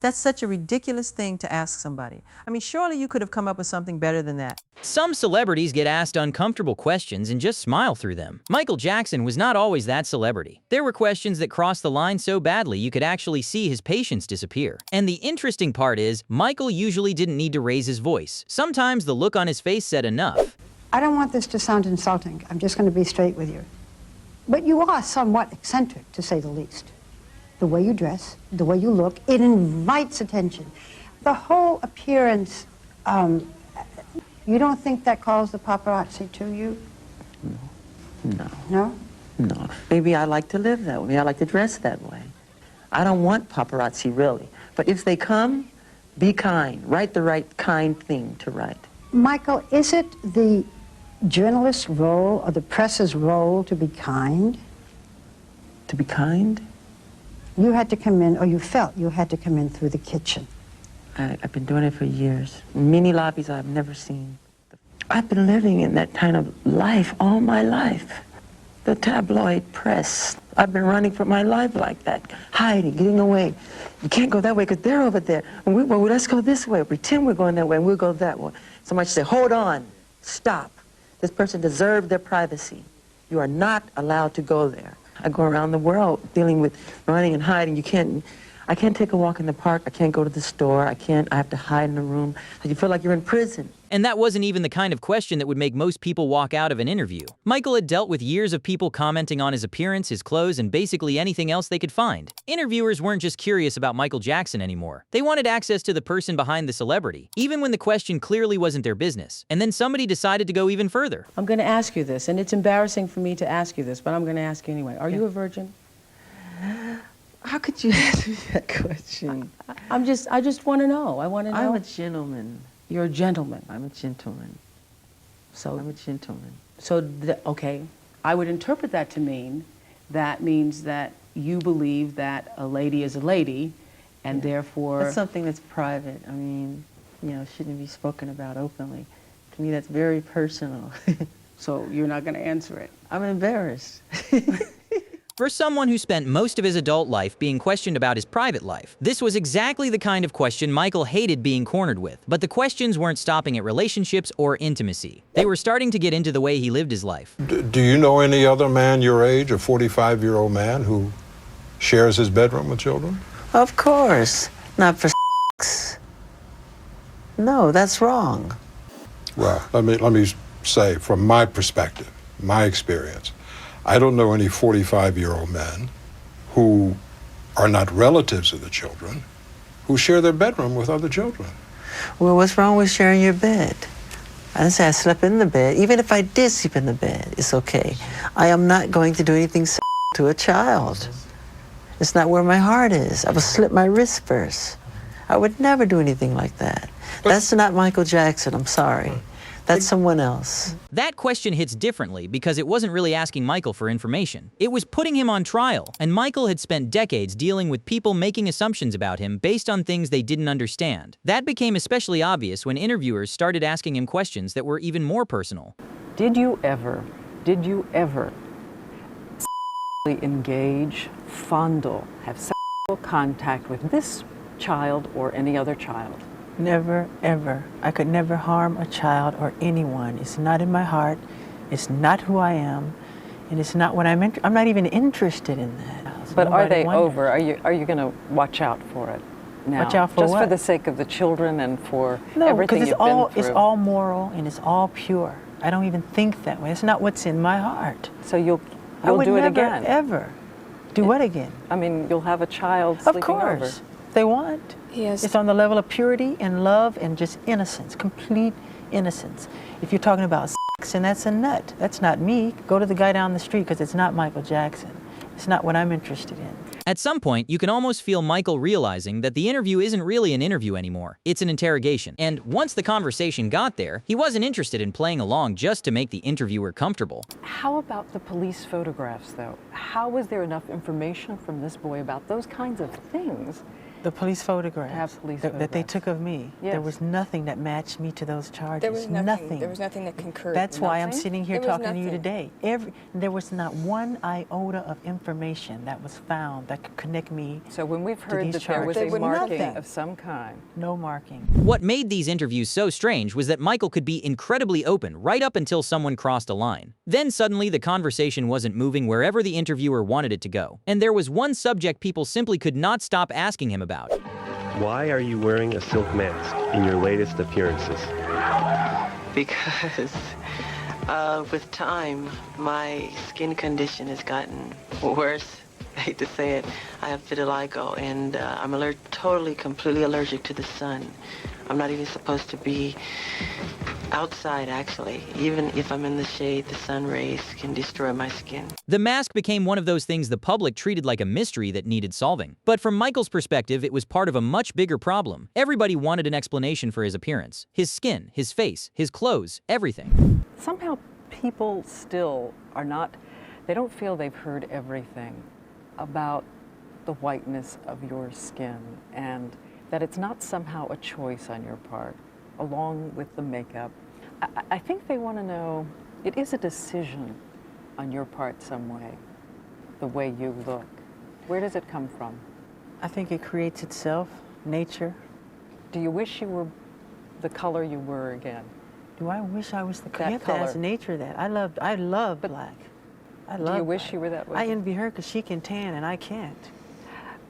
That's such a ridiculous thing to ask somebody. I mean, surely you could have come up with something better than that. Some celebrities get asked uncomfortable questions and just smile through them. Michael Jackson was not always that celebrity. There were questions that crossed the line so badly you could actually see his patience disappear. And the interesting part is, Michael usually didn't need to raise his voice. Sometimes the look on his face said enough. I don't want this to sound insulting. I'm just going to be straight with you. But you are somewhat eccentric, to say the least. The way you dress, the way you look, it invites attention. The whole appearance, you don't think that calls the paparazzi to you? No. No? No. Maybe I like to live that way. I like to dress that way. I don't want paparazzi, really. But if they come, be kind. Write the right kind thing to write. Michael, is it the journalist's role or the press's role to be kind? To be kind? You had to come in, or you felt you had to come in through the kitchen. I've been doing it for years. Many lobbies I've never seen. I've been living in that kind of life all my life. The tabloid press. I've been running for my life like that, hiding, getting away. You can't go that way because they're over there. And well, let's go this way. Pretend we're going that way and we'll go that way. Somebody say, hold on, stop. This person deserves their privacy. You are not allowed to go there. I go around the world dealing with running and hiding. I can't take a walk in the park. I can't go to the store. I have to hide in a room. You feel like you're in prison. And that wasn't even the kind of question that would make most people walk out of an interview. Michael had dealt with years of people commenting on his appearance, his clothes, and basically anything else they could find. Interviewers weren't just curious about Michael Jackson anymore. They wanted access to the person behind the celebrity, even when the question clearly wasn't their business. And then somebody decided to go even further. I'm going to ask you this, and it's embarrassing for me to ask you this, but I'm going to ask you anyway. Are you a virgin? How could you ask me that question? I just want to know. I want to know. I'm a gentleman. You're a gentleman. I'm a gentleman. So I'm a gentleman. So, okay, I would interpret that to mean that means that you believe that a lady is a lady, and therefore... That's something that's private. I mean, shouldn't be spoken about openly. To me, that's very personal. So you're not going to answer it? I'm embarrassed. For someone who spent most of his adult life being questioned about his private life, this was exactly the kind of question Michael hated being cornered with. But the questions weren't stopping at relationships or intimacy. They were starting to get into the way he lived his life. Do you know any other man your age, a 45-year-old man who shares his bedroom with children? Of course. Not for sex. No, that's wrong. Well, let me say, from my perspective, my experience, I don't know any 45-year-old men who are not relatives of the children who share their bedroom with other children. Well, what's wrong with sharing your bed? I didn't say I slept in the bed. Even if I did sleep in the bed, it's okay. I am not going to do anything to a child. It's not where my heart is. I would slit my wrist first. I would never do anything like that. That's not Michael Jackson, I'm sorry. That's someone else. That question hits differently because it wasn't really asking Michael for information. It was putting him on trial, and Michael had spent decades dealing with people making assumptions about him based on things they didn't understand. That became especially obvious when interviewers started asking him questions that were even more personal. Did you ever engage, fondle, have sexual contact with this child or any other child? Never, ever. I could never harm a child or anyone. It's not in my heart. It's not who I am. And it's not what I'm not even interested in that. So but are they wonders. over? Are you going to watch out for it now? Watch out for just what? for the sake of the children and for No, everything because you've been through? it's all moral and it's all pure. I don't even think that way. It's not what's in my heart. So you'll I would do it never, again? Ever. Do what again? I mean, you'll have a child Of sleeping course. over. They want. Yes. It's on the level of purity and love and just innocence, complete innocence. If you're talking about sex, and that's a nut. That's not me. Go to the guy down the street because it's not Michael Jackson. It's not what I'm interested in. At some point, you can almost feel Michael realizing that the interview isn't really an interview anymore. It's an interrogation. And once the conversation got there, he wasn't interested in playing along just to make the interviewer comfortable. How about the police photographs, though? How was there enough information from this boy about those kinds of things The police photographs have police that they photographs. took of me. Yes. There was nothing that matched me to those charges. There was nothing. There was nothing that concurred. That's why I'm Nothing? sitting here There was talking to you nothing. today. There was not one iota of information that was found that could connect me. So when we've to heard these that there was charges. a There were marking nothing. of some kind, No marking. What made these interviews so strange was that Michael could be incredibly open right up until someone crossed a line. Then suddenly the conversation wasn't moving wherever the interviewer wanted it to go. And there was one subject people simply could not stop asking him about. Why are you wearing a silk mask in your latest appearances? Because with time, my skin condition has gotten worse. I hate to say it. I have vitiligo, and I'm totally, completely allergic to the sun. I'm not even supposed to be outside, actually. Even if I'm in the shade, the sun rays can destroy my skin. The mask became one of those things the public treated like a mystery that needed solving. But from Michael's perspective, it was part of a much bigger problem. Everybody wanted an explanation for his appearance, his skin, his face, his clothes, everything. somehow people still are not, they don't feel they've heard everything about the whiteness of your skin, and that it's not somehow a choice on your part, along with the makeup. I think they want to know, it is a decision on your part some way you look. Where does it come from? I think it creates itself, nature. Do you wish you were the color you were again? Do I wish I was the That you have to ask color. nature that. I love black. I love Do you wish black. you were that way? I envy her because she can tan and I can't.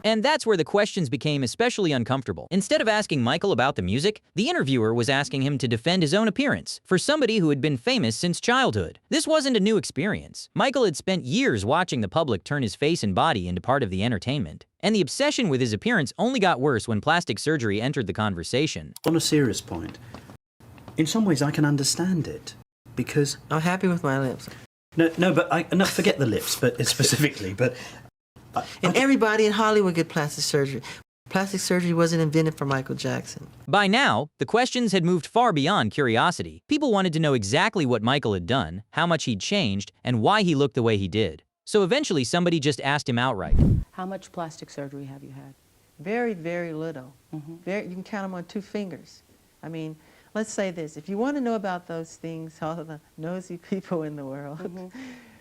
And that's where the questions became especially uncomfortable. Instead of asking Michael about the music, the interviewer was asking him to defend his own appearance for somebody who had been famous since childhood. This wasn't a new experience. Michael had spent years watching the public turn his face and body into part of the entertainment. And the obsession with his appearance only got worse when plastic surgery entered the conversation. On a serious point, in some ways I can understand it, because I'm happy with my lips. no, forget the lips, but specifically, but And everybody in Hollywood get plastic surgery. Plastic surgery wasn't invented for Michael Jackson. By now, the questions had moved far beyond curiosity. People wanted to know exactly what Michael had done, how much he'd changed, and why he looked the way he did. So eventually somebody just asked him outright. How much plastic surgery have you had? Very, very little. Mm-hmm. You can count them on 2 fingers. I mean, let's say this. If you want to know about those things, all the nosy people in the world,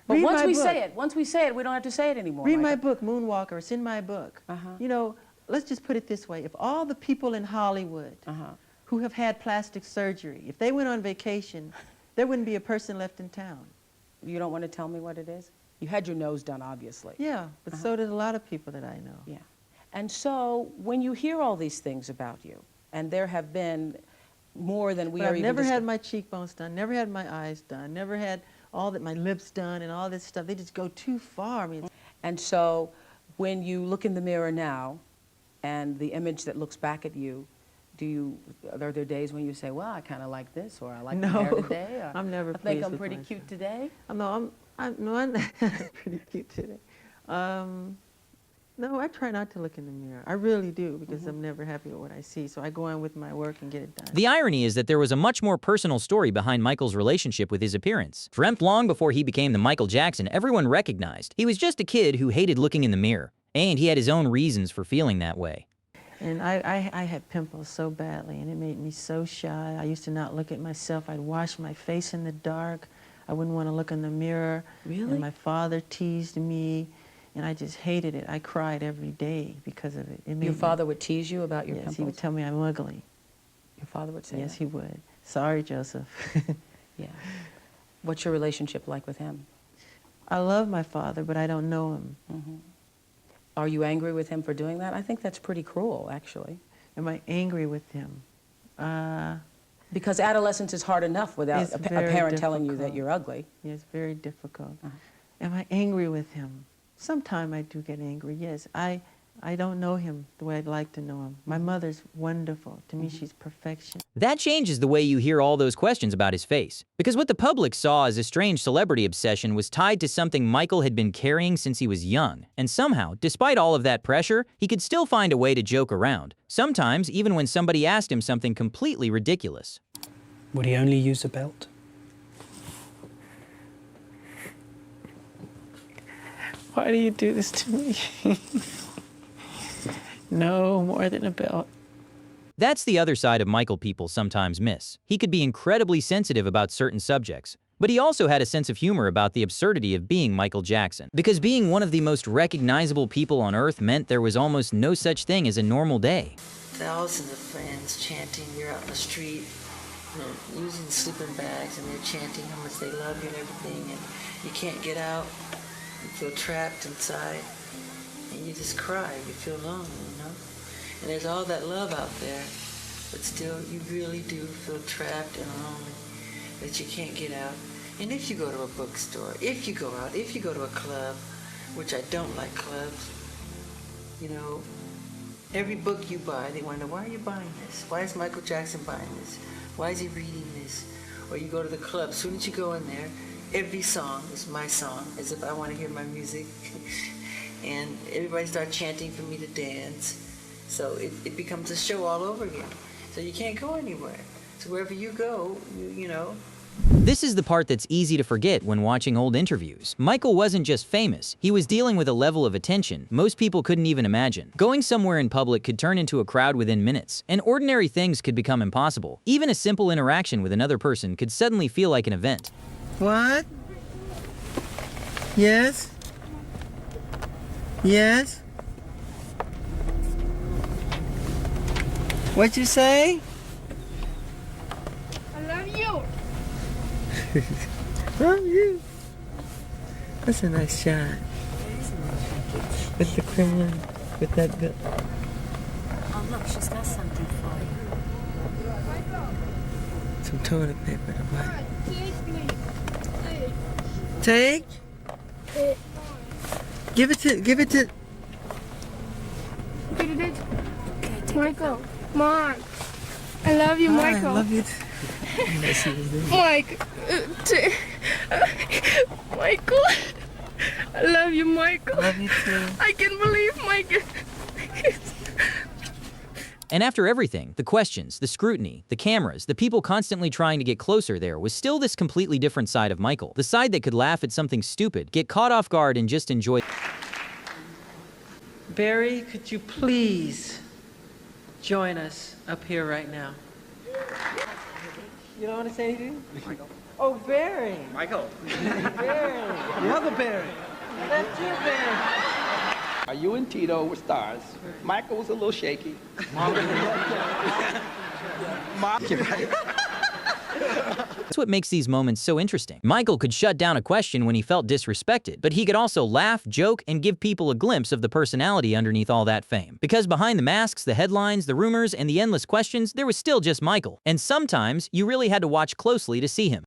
But read once my we book. say it, we don't have to say it anymore. Read my Michael. book, Moonwalker. It's in my book. Uh-huh. You know, let's just put it this way. If all the people in Hollywood who have had plastic surgery, if they went on vacation, there wouldn't be a person left in town. You don't want to tell me what it is? You had your nose done, obviously. Yeah, but so did a lot of people that I know. Yeah. And so when you hear all these things about you, and there have been more than we But are I've even never had discuss- my cheekbones done, never had my eyes done, never had all that, my lips done and all this stuff. They just go too far. I mean, And so when you look in the mirror now and the image that looks back at you, are there days when you say, well, I kind of like this, or I like my hair No, today, or I'm never I think pleased I'm with pretty myself. cute today? I'm pretty cute today. No, I try not to look in the mirror. I really do, because I'm never happy with what I see. So I go on with my work and get it done. The irony is that there was a much more personal story behind Michael's relationship with his appearance. For long before he became the Michael Jackson everyone recognized, he was just a kid who hated looking in the mirror. And he had his own reasons for feeling that way. And I had pimples so badly, and it made me so shy. I used to not look at myself. I'd wash my face in the dark. I wouldn't want to look in the mirror. Really? And my father teased me, and I just hated it. I cried every day because of it. Your father would tease you about your Yes, pimples? he would tell me I'm ugly. Your father would say Yes, that? he would. Sorry, Joseph. Yeah. What's your relationship like with him? I love my father, but I don't know him. Are you angry with him for doing that? I think that's pretty cruel, actually. Am I angry with him? Because adolescence is hard enough without It's a very parent telling you that difficult. you're ugly. Yes, very difficult. Am I angry with him? Sometimes I do get angry, yes. I don't know him the way I'd like to know him. My mother's wonderful. To me, she's perfection. That changes the way you hear all those questions about his face. Because what the public saw as a strange celebrity obsession was tied to something Michael had been carrying since he was young. And somehow, despite all of that pressure, he could still find a way to joke around. Sometimes, even when somebody asked him something completely ridiculous. would he only use a belt? Why do you do this to me? No, more than a belt. That's the other side of Michael people sometimes miss. He could be incredibly sensitive about certain subjects, but he also had a sense of humor about the absurdity of being Michael Jackson. Because being one of the most recognizable people on Earth meant there was almost no such thing as a normal day. Thousands of friends chanting, you're out in the street, using sleeping bags, and they're chanting how much they love you and everything, and you can't get out, you feel trapped inside, and you just cry, you feel lonely, you know? And there's all that love out there, but still you really do feel trapped and lonely, that you can't get out. And if you go to a bookstore, if you go out, if you go to a club, which I don't like clubs, you know, every book you buy, they want to know, why are you buying this? Why is Michael Jackson buying this? Why is he reading this? Or you go to the club, as soon as you go in there, every song is my song, as if I want to hear my music. And everybody starts chanting for me to dance. So it becomes a show all over again. So you can't go anywhere. So wherever you go, you know. This is the part that's easy to forget when watching old interviews. Michael wasn't just famous, he was dealing with a level of attention most people couldn't even imagine. Going somewhere in public could turn into a crowd within minutes, and ordinary things could become impossible. Even a simple interaction with another person could suddenly feel like an event. What? Yes? Yes? What'd you say? I love you. Love you. That's a nice shot. With the Kremlin, with that bill. Oh, look, she's got something for you. Some toilet paper to buy. Take? Give it to. Get it. Michael, Mark. I love you, Hi, Michael. I love you too. Mike. Michael. I love you, Michael. Love you too. I can't believe Michael. And after everything, the questions, the scrutiny, the cameras, the people constantly trying to get closer, there was still this completely different side of Michael. The side that could laugh at something stupid, get caught off guard, and just enjoy. Barry, could you please join us up here right now? You don't want to say anything? Michael. Oh, Barry. Michael. Barry. The other Barry. That's you, Barry. You and Tito were stars. Michael was a little shaky. That's what makes these moments so interesting. Michael could shut down a question when he felt disrespected, but he could also laugh, joke, and give people a glimpse of the personality underneath all that fame. Because behind the masks, the headlines, the rumors, and the endless questions, there was still just Michael. And sometimes, you really had to watch closely to see him.